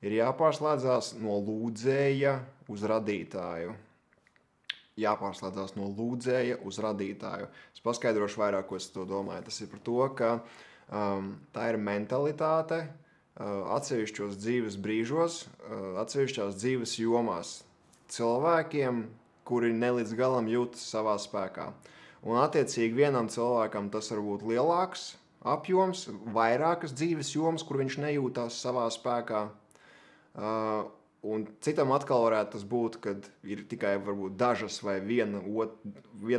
Ir jāpārslēdzās no lūdzēja uz radītāju. Jāpārslēdzās no lūdzēja uz radītāju. Es paskaidrošu vairāk, ko es to domāju. Tas ir par to, ka tā ir mentalitāte atsevišķos dzīves brīžos, atsevišķās dzīves jomās cilvēkiem, kuri ne līdz galam jūtas savā spēkā. Un attiecīgi vienam cilvēkam tas var būt lielāks apjoms, vairākas dzīves jomas, kur viņš nejūtās savā spēkā. Un citam atkal varētu tas būt, kad ir tikai varbūt dažas vai viena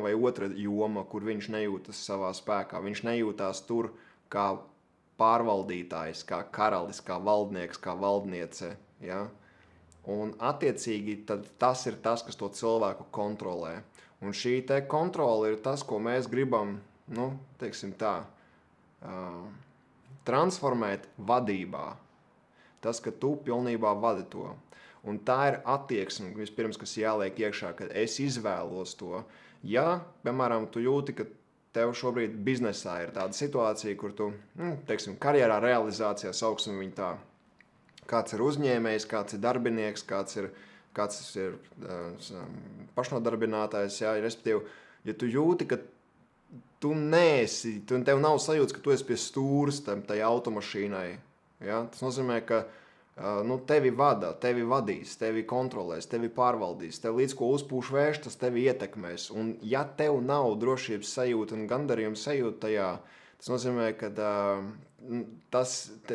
vai otra joma, kur viņš nejūtas savā spēkā. Viņš nejūtās tur kā pārvaldītājs, kā karalis, kā valdnieks, kā valdniece. Ja? Un attiecīgi tas ir tas, kas to cilvēku kontrolē. Un šī te kontrole ir tas, ko mēs gribam, teiksim tā, transformēt vadībā. Tas, ka tu pilnībā vadi to. Un tā ir attieksme, vispirms, kas jāliek iekšā, kad es izvēlos to. Ja, piemēram, tu jūti, ka tev šobrīd biznesā ir tāda situācija, kur tu, teiksim, karjerā realizācijā sauksim viņu tā. Kāds ir uzņēmējs, kāds ir darbinieks, kāds ir pašnodarbinātājs, jā, respektīvi, ja tu jūti, ka tev nav sajūtas, ka tu esi pie stūras tai automašīnai, jā, tas nozīmē, ka tevi vada, tevi vadīs, tevi kontrolēs, tevi pārvaldīs, tev līdz ko uzpūš vējš, tas tevi ietekmēs. Un ja tev nav drošības sajūta un gandarījuma sajūta tajā, tas nozīmē, ka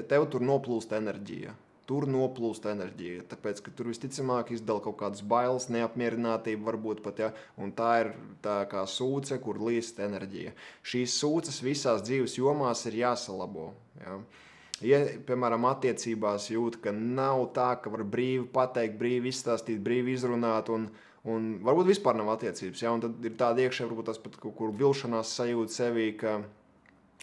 tev tur noplūst enerģija. Tāpēc, ka tur visticamāk izdala kaut kādas bailes, neapmierinātība varbūt pat, ja, un tā ir tā kā sūce, kur līst enerģija. Šīs sūces visās dzīves jomās ir jāsalabo, ja. Ja, piemēram, attiecībās jūt, ka nav tā, ka var brīvi pateikt, brīvi izstāstīt, brīvi izrunāt, un varbūt vispār nav attiecības, ja, un tad ir tāda iekšē, varbūt tas pat kaut kur vilšanās sajūta sevī, ka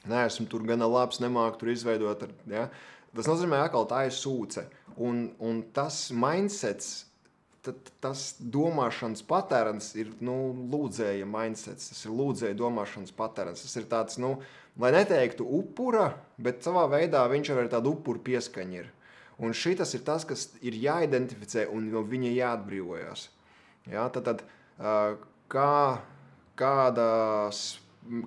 neesmu tur gana labs, nemāku tur izveidot, ja. Tas nozīmē, atkal tā ir sūce, un tas mindsets, tas domāšanas patērns ir, lūdzēja mindsets, tas ir lūdzēja domāšanas patērns, tas ir tāds, lai neteiktu upura, bet savā veidā viņš arī tādu upuru pieskaņu ir. Un šitas ir tas, kas ir jāidentificē un no viņa jāatbrīvojas. Ja, tad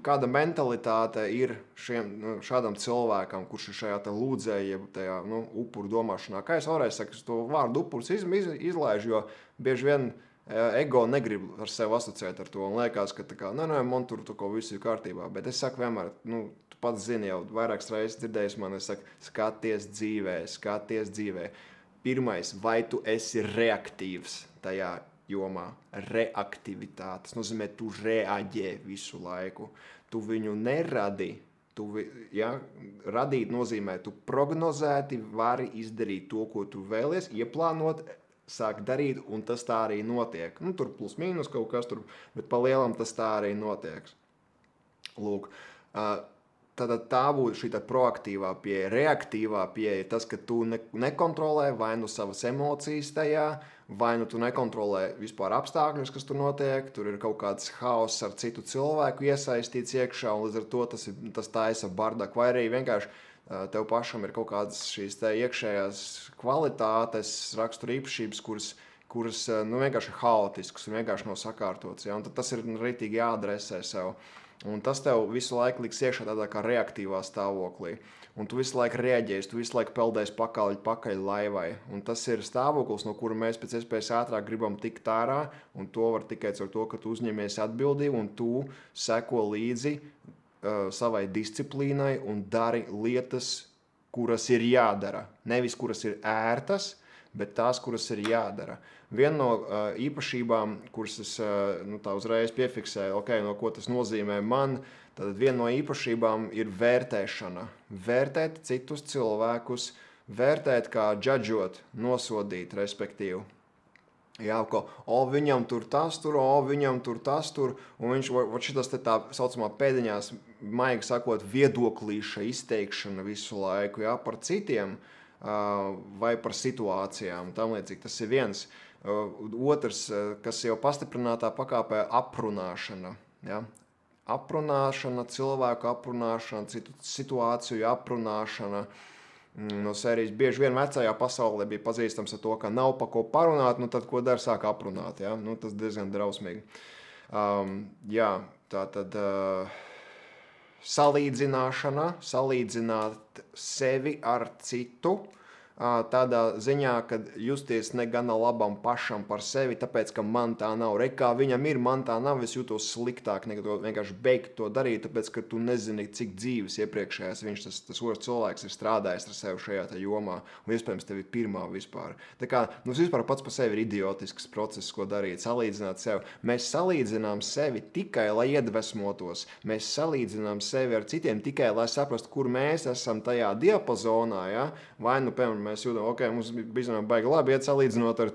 kāda mentalitāte ir šādam cilvēkam, kurš ir šajā lūdzēja, tajā upuru domāšanā. Kā es vēlreiz saku, to vārdu upurs izlaižu, jo bieži vien ego negrib ar sevi asociēt ar to un liekas, ka man tur viss ir kārtībā. Bet es saku vienmēr, tu pats zini jau vairākas reizes dzirdējis man, es saku, skaties dzīvē. Pirmais, vai tu esi reaktīvs tajā jomā? Reaktivitāte. Tas nozīmē, tu reaģē visu laiku. Tu viņu neradi. Radīt nozīmē, tu prognozēti vari izdarīt to, ko tu vēlies, ieplānot, sāk darīt, un tas tā arī notiek. Tur plus mīnus kaut kas tur, bet pa lielam tas tā arī notiek. Lūk, tad tā būtu šī proaktīvā pieeja. Reaktīvā pieeja tas, ka tu nekontrolē vai savas emocijas tajā, vai tu nekontrolē vispār apstākļus, kas tur notiek. Tur ir kaut kāds haoss ar citu cilvēku iesaistīts iekšā, un līdz ar to tas taisa bardaku, vai arī vienkārši tev pašam ir kaut kādas šīs iekšējās kvalitātes, rakstura īpašības, kuras vienkārši ir haotiskas un vienkārši nav sakārtotas. Ja? Un tad tas ir ritīgi jāadresē sev. Un tas tev visu laiku liks iekšā tādā kā reaktīvā stāvoklī. Un tu visu laiku reaģēsi, tu visu laiku peldēsi pakaļ laivai. Un tas ir stāvoklis, no kura mēs pēc iespējas ātrāk gribam tikt ārā, un to var tikai ar to, ka tu uzņemies atbildību un tu seko līdzi savai disciplīnai un dari lietas, kuras ir jādara. Nevis kuras ir ērtas, bet tās, kuras ir jādara. Viena no īpašībām, kuras es tā uzreiz piefiksēju, no ko tas nozīmē man, tad viena no īpašībām ir vērtēšana. Vērtēt citus cilvēkus, vērtēt kā judžot, nosodīt, respektīvi. Jā, viņam tur tas tur, viņam tur tas tur, un viņš šitas te tā saucamā pēdiņās, maigi sakot, viedoklīša izteikšana visu laiku, jā, par citiem vai par situācijām, tam līdzīgi tas ir viens. Otrs, kas jau pastiprinātā pakāpē, aprunāšana, jā. Aprunāšana, cilvēku aprunāšana, citu situāciju aprunāšana, no sērijas bieži vien vecajā pasaulē bija pazīstams ar to, ka nav pa ko parunāt, nu tad ko dara, sāk aprunāt, ja? Nu, tas diezgan drausmīgi. Jā, tā tad salīdzināt sevi ar citu, tādā ziņā, ka justies negana labam pašam par sevi, tāpēc, ka man tā nav. Kā viņam ir, man tā nav, es jūtos sliktāk, nekad vienkārši beigt to darīt, tāpēc, ka tu nezini, cik dzīves iepriekšējās viņš, tas otrs cilvēks, ir strādājis ar sevi šajā jomā, un iespējams tev ir pirmā vispār. Tā kā, vispār pats par sevi ir idiotisks process, ko darīt, salīdzināt sevi. Mēs salīdzinām sevi tikai, lai iedvesmotos. Mēs salīdzinām sevi ar citiem tikai, lai saprastu, kur mēs esam tajā diapazonā, ja? Vai, piemēram, mēs jūtam, ok, mums bija baigi labi iet salīdzinot ar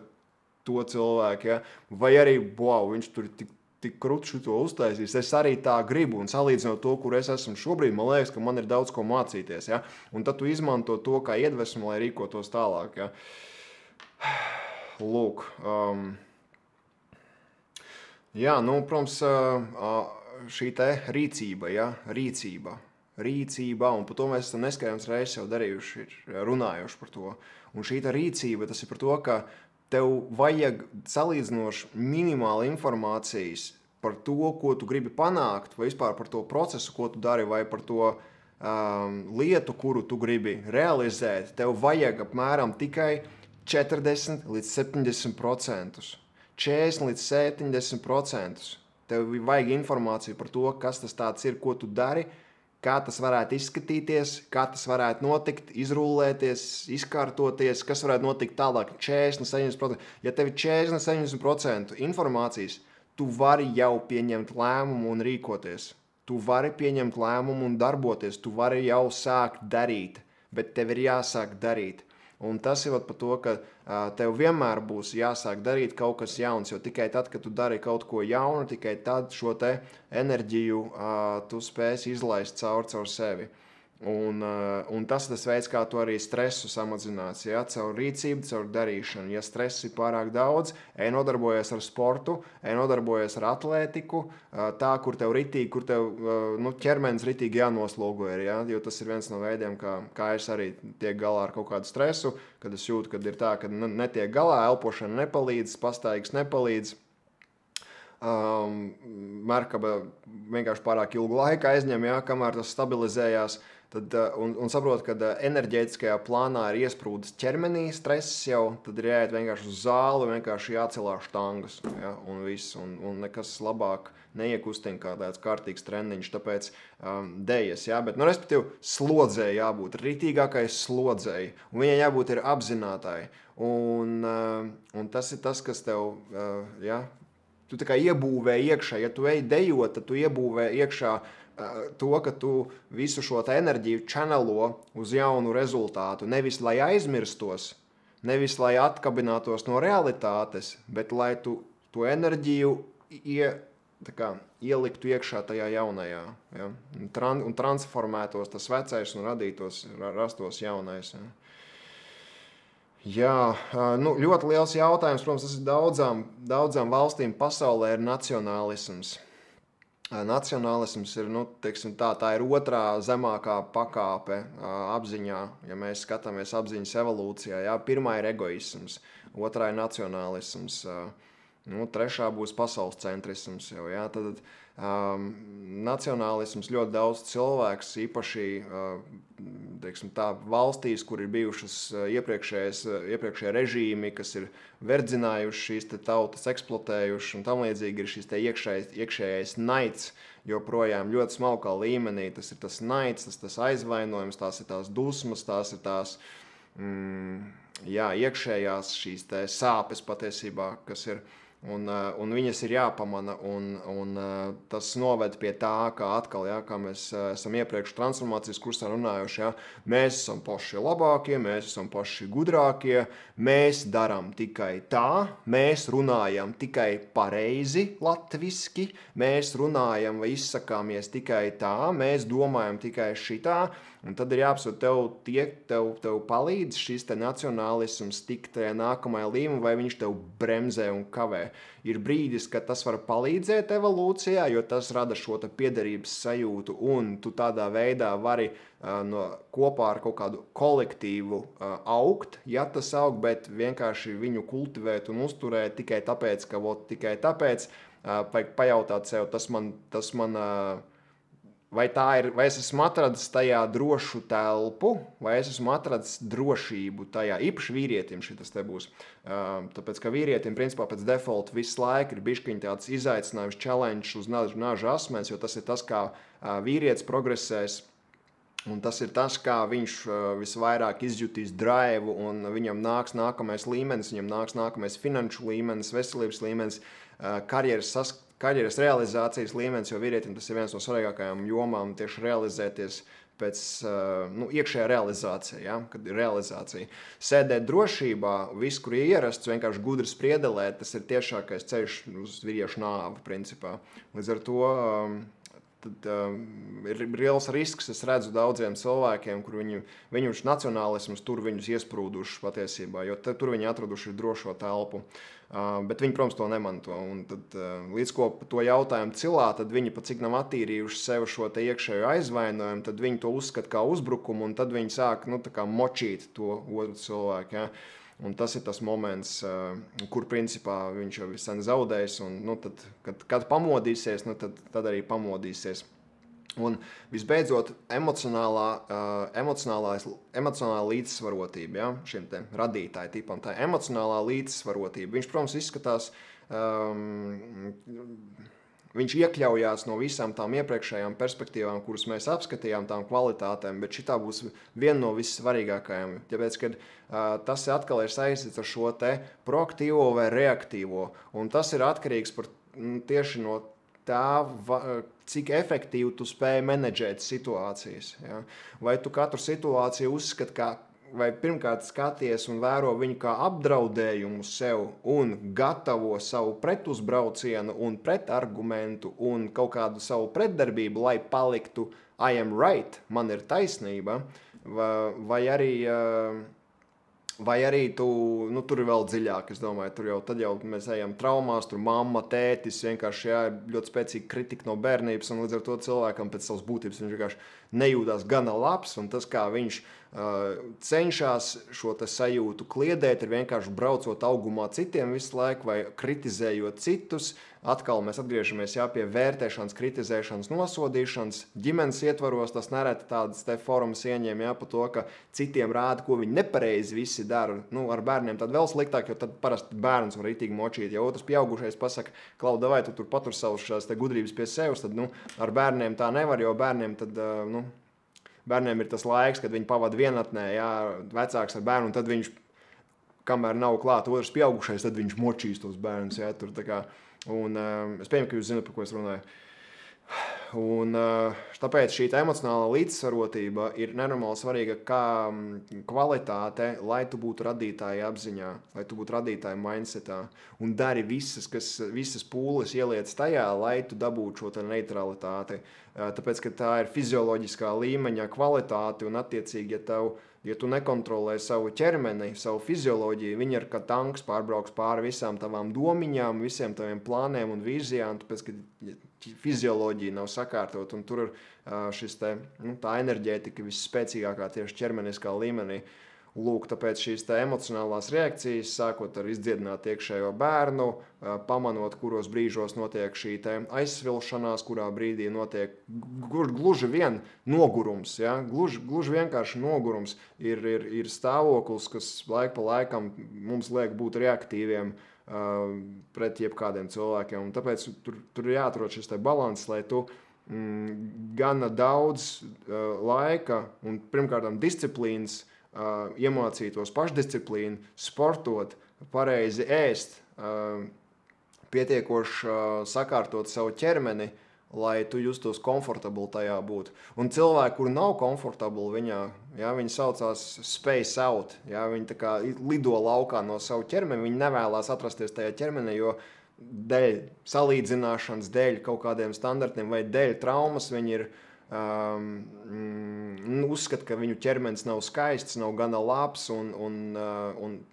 to cilvēku, ja? Vai arī, wow, viņš tur tik krūti šito uztaisīs, es arī tā gribu, un salīdzinot to, kur es esmu šobrīd, man liekas, ka man ir daudz ko mācīties, ja? Un tad tu izmanto to kā iedvesmu, lai rīkotos tālāk, ja? Lūk, jā, protams, šī te rīcība, ja? Rīcība, un par to mēs esam neskaidrams reizes jau darījuši, runājuši par to. Un šī rīcība, tas ir par to, ka tev vajag salīdzinoši minimāli informācijas par to, ko tu gribi panākt, vai vispār par to procesu, ko tu dari, vai par to lietu, kuru tu gribi realizēt. Tev vajag apmēram tikai 40 līdz 70%. 40 līdz 70%. Tev vajag informāciju par to, kas tas tāds ir, ko tu dari, kā tas varētu izskatīties, kā tas varētu notikt, izrullēties, izkārtoties, kas varētu notikt tālāk 40-70%. Ja tev ir 40-70% informācijas, tu vari jau pieņemt lēmumu un rīkoties. Tu vari pieņemt lēmumu un darboties, tu vari jau sākt darīt, bet tev ir jāsāk darīt. Un tas ir par to, ka tev vienmēr būs jāsāk darīt kaut kas jauns, jo tikai tad, kad tu dari kaut ko jaunu, tikai tad šo te enerģiju tu spēsi izlaist caur sevi. Un tas ir tas veids, kā tu arī stresu samazinās, ja? Caur rīcību, caur darīšanu. Ja stress ir pārāk daudz, nodarbojies ar sportu, nodarbojies ar atlētiku, tā, kur tev ritīgi, kur tev ķermenis ritīgi jānoslogo ir, ja? Jo tas ir viens no veidiem, kā es arī tiek galā ar kaut kādu stresu, kad es jūtu, kad ir tā, ka netiek galā, elpošana nepalīdz, pastaigas nepalīdz. Merkaba vienkārši pārāk ilgu laiku aizņem, ja? Kamēr tas stabilizējās. Tad, un saprot, ka enerģētiskajā plānā ir iesprūdis ķermenī stress jau, tad ir jāiet vienkārši uz zāli, vienkārši jācelā štangas, ja, un viss, un nekas labāk neiekustina kā tāds kārtīgs treniņš, tāpēc dejas, ja, bet, respektīvi, slodzēji jābūt, ritīgākai slodzēji, un viņai jābūt ir apzinātāji, un tas ir tas, kas tev, ja, tu tā kā iebūvē iekšā, ja tu ej dejot, tad tu iebūvē iekšā to, ka tu visu šo enerģiju čanelo uz jaunu rezultātu. Nevis, lai aizmirstos, nevis, lai atkabinātos no realitātes, bet lai tu to enerģiju ieliktu iekšā tajā jaunajā. Ja? Un transformētos tas vecais un rastos jaunais. Ja? Jā, ļoti liels jautājums. Protams, tas ir daudzām valstīm pasaulē ir nacionālisms. Nacionālisms ir, tā ir otrā zemākā pakāpe apziņā, ja mēs skatāmies apziņas evolūcijā. Jā, pirmā ir egoisms, otrā ir nacionālisms, trešā būs pasaules centrisms. Jau, jā, tad nacionālisms ļoti daudz cilvēks, īpaši valstīs, kur ir bijušas iepriekšējie režīmi, kas ir verdzinājuši šīs tautas, eksploatējuši un tam līdzīgi ir šis iekšējais naids, joprojām ļoti smalkā līmenī. Tas ir tas naids, tas aizvainojums, tās ir tās dusmas, tās ir tās iekšējās šīs sāpes patiesībā, kas ir. Un viņas ir jāpamana, un tas noved pie tā, kā atkal, kā mēs esam iepriekš transformācijas kursā runājuši, mēs esam paši labākie, mēs esam paši gudrākie, mēs darām tikai tā, mēs runājam tikai pareizi latviski, mēs runājam vai izsakāmies tikai tā, mēs domājam tikai šitā, Un tad ir jāapsver, tev palīdz šis te nacionālisms tikt tajā nākamajā līmenī, vai viņš tev bremzē un kavē. Ir brīdis, kad tas var palīdzēt evolūcijā, jo tas rada šo te piederības sajūtu, un tu tādā veidā vari kopā ar kaut kādu kolektīvu augt, ja tas aug, bet vienkārši viņu kultivēt un uzturēt tikai tāpēc, vajag pajautāt sev, tas man vai es esmu atradis tajā drošu telpu, vai es esmu atradis drošību tajā, īpaši vīrietim šitas te būs. Tāpēc, ka vīrietim, principā, pēc default visu laiku ir bišķiņ tāds izaicinājums, challenge uz naža asmens, jo tas ir tas, kā vīrietis progresēs. Un tas ir tas, kā viņš visvairāk izjutīs drive, un viņam nāks nākamais līmenis, viņam nāks nākamais finanšu līmenis, veselības līmenis, karjeras realizācijas līmenis, jo vīrietim tas ir viens no svarīgākajām jomām tieši realizēties pēc iekšējā realizācija, ja? Kad ir realizācija. Sēdēt drošībā, viss, kur ierasts, vienkārši gudri spriedelēt, tas ir tiešākais ceļš uz vīriešu nāvi, principā. Līdz ar to tad ir liels risks, es redzu daudziem cilvēkiem, kur viņu nacionālismus tur viņus iesprūduši patiesībā, jo tur viņi atraduši drošo telpu. Bet viņi, protams, to nemanto. Un tad, līdz ko to jautājumu cilā, tad viņi pat cik nav attīrījuši sev šo te iekšējo aizvainojumu, tad viņi to uzskata kā uzbrukumu, un tad viņi sāk tā kā močīt to otru cilvēku. Ja? Un tas ir tas moments, kur principā viņš jau sen zaudējis, un tad, kad pamodīsies, tad arī pamodīsies. Un visbeidzot, emocionālā līdzsvarotība, ja, šim te radītāju tipam, tā emocionālā līdzsvarotība. Viņš, protams, izskatās, viņš iekļaujās no visām tām iepriekšējām perspektīvām, kuras mēs apskatījām, tām kvalitātēm, bet šitā būs viena no vissvarīgākajām. Tāpēc, kad tas atkal ir saistīts ar šo te proaktīvo vai reaktīvo, un tas ir atkarīgs tieši no tā, cik efektīvi tu spēj menedžēt situācijas. Ja? Vai tu katru situāciju uzskati, vai pirmkārt skaties un vēro viņu kā apdraudējumu sev un gatavo savu pretuzbraucienu un pretargumentu un kaut kādu savu pretdarbību, lai paliktu I am right, man ir taisnība, vai arī tu, tur ir vēl dziļāk, es domāju, tad jau mēs ejam traumās, tur mamma, tētis, vienkārši ļoti spēcīga kritika no bērnības, un līdz ar to cilvēkam pēc savas būtības viņš vienkārši nejūtās gana labs, un tas, kā viņš cenšas šo te sajūtu kliedēt, ir vienkārši braucot augumā citiem visu laiku vai kritizējot citus. Atkal mēs atgriežamies pie vērtēšanas, kritizēšanas, nosodīšanas. Ģimenes ietvaros tas nereti tādas te formas ieņem par to, ka citiem rāda, ko viņi nepareizi visi dara. Ar bērniem tad vēl sliktāk, jo tad parasti bērns var ritīgi močīt. Ja otrs pieaugušais pasaka, Klau, davai, tu tur patur savus šās te gudrības pie sevis, tad ar bērniem tā nevar, jo bērniem tad, bērniem ir tas laiks, kad viņi pavada vienatnē, vecāks ar bērnu, un tad viņš, kamēr nav klāt otrs pieaugušais, tad viņš močīs tos bērnus, tur tā kā. Un es pieņemu, ka jūs zināt, par ko es runāju. Un tāpēc šī emocionālā līdzsvarotība ir nenormāli svarīga kā kvalitāte, lai tu būtu radītāja apziņā, lai tu būtu radītāja mindsetā un dari visas pūles ieliec tajā, lai tu dabūtu šo neutralitāti. Tāpēc, ka tā ir fizioloģiskā līmeņa kvalitāte un attiecīgi, ja tu nekontrolē savu ķermeni, savu fizioloģiju, viņi ir kā tanks pārbrauks pāri visām tavām domiņām, visiem taviem plāniem un vīzijām, tāpēc, ka fizioloģija nav sakārtot, un tur ir tā enerģētika visspēcīgākā tieši ķermeniskā līmenī. Lūk, tāpēc šīs emocionālās reakcijas, sākot ar izdziedināt iekšējo bērnu, pamanot, kuros brīžos notiek šī aizsvilšanās, kurā brīdī notiek gluži vien nogurums. Ja? Gluži vienkārši nogurums ir stāvoklis, kas laika pa laikam mums liek būt reaktīviem pret jebkādiem cilvēkiem. Un tāpēc tur ir jāatrod šis balans, lai tu gana daudz laika un pirmkārtām disciplīnas iemācītos pašdisciplīnu, sportot, pareizi ēst, pietiekoši sakārtot savu ķermeni, lai tu justos komfortabli tajā būt. Un cilvēki, kuri nav komfortabli viņā, viņi saucās space out, viņi tā kā lido laukā no savu ķermeni, viņi nevēlās atrasties tajā ķermenī, jo dēļ salīdzināšanas, dēļ kaut kādiem standartiem vai dēļ traumas viņi ir uzskata, ka viņu ķermenis nav skaists, nav gana labs, un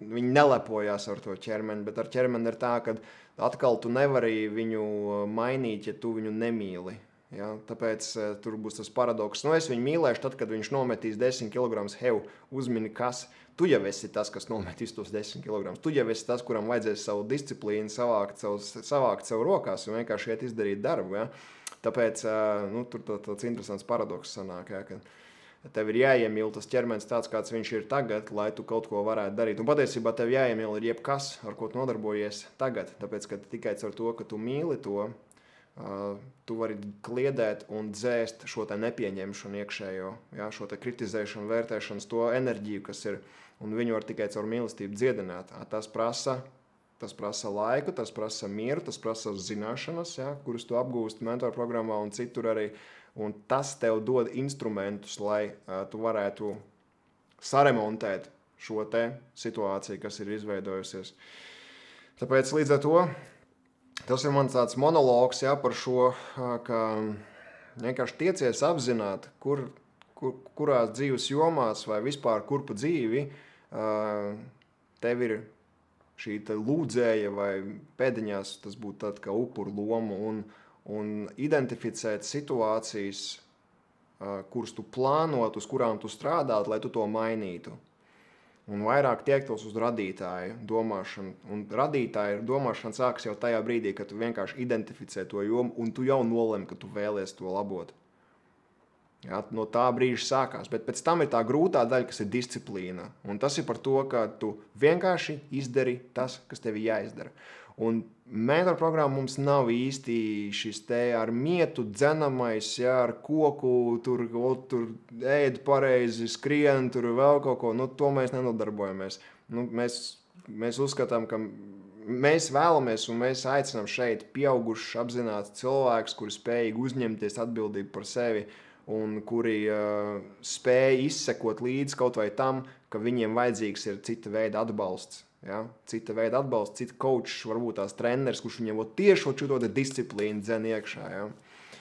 viņi nelepojās ar to ķermeni. Bet ar ķermeni ir tā, ka atkal tu nevari viņu mainīt, ja tu viņu nemīli. Ja? Tāpēc tur būs tas paradoks. Nu, es viņu mīlēšu tad, kad viņš nometīs 10 kg. Hev, uzmini, kas. Tu jau esi tas, kas nometīs tos 10 kg. Tu jau esi tas, kuram vajadzēs savu disciplīnu savākt savu rokās un vienkārši iet izdarīt darbu. Ja? Tāpēc tur tāds interesants paradoks sanāk, ja, ka tev ir jāiemīl tas ķermenis tāds, kāds viņš ir tagad, lai tu kaut ko varētu darīt. Un patiesībā tev jāiemīl ir jebkas, ar ko tu nodarbojies tagad. Tāpēc, ka tikai ar to, ka tu mīli to, tu vari kliedēt un dzēst šo te nepieņemšanu iekšējo, ja, šo te kritizēšanu, vērtēšanas, to enerģiju, kas ir, un viņu var tikai caur mīlestību dziedināt. Tas prasa laiku, tas prasa mieru, tas prasa zināšanas, ja, kuras tu apgūsti mentoru programmā un citur arī. Un tas tev dod instrumentus, lai tu varētu saremontēt šo te situāciju, kas ir izveidojusies. Tāpēc līdz ar to tas ir mans tāds monologs, ja, par šo, ka vienkārši tiecies apzināt, kurās dzīves jomās vai vispār kurpa dzīvi tev ir šī lūdzēja vai pēdiņās, tas būtu tad kā upuru loma, un identificēt situācijas, kuras tu plānot, uz kurām tu strādāt, lai tu to mainītu. Un vairāk tiektos uz radītāju domāšanu. Un radītāja domāšana sākas jau tajā brīdī, kad tu vienkārši identificē to jomu, un tu jau nolem, ka tu vēlies to labot. Ja, no tā brīža sākās, bet pēc tam ir tā grūtā daļa, kas ir disciplīna. Un tas ir par to, ka tu vienkārši izdari tas, kas tev jāizdara. Un mentoru programma mums nav īsti šis te ar mietu dzenamais, ja, ar koku, tur ēd pareizi, skrien, tur vēl kaut ko. Nu, to mēs nenodarbojamies. Nu, mēs uzskatām, ka mēs vēlamies un mēs aicinām šeit pieaugušus apzināts cilvēkus, kuri spējīgi uzņemties atbildību par sevi un kuri spēj izsekot līdz kaut vai tam, ka viņiem vajadzīgs ir cita veida atbalsts. Ja? Cita coach, varbūt tās treneris, kurš viņiem tieši šo disciplīnu dzen iekšā. Ja?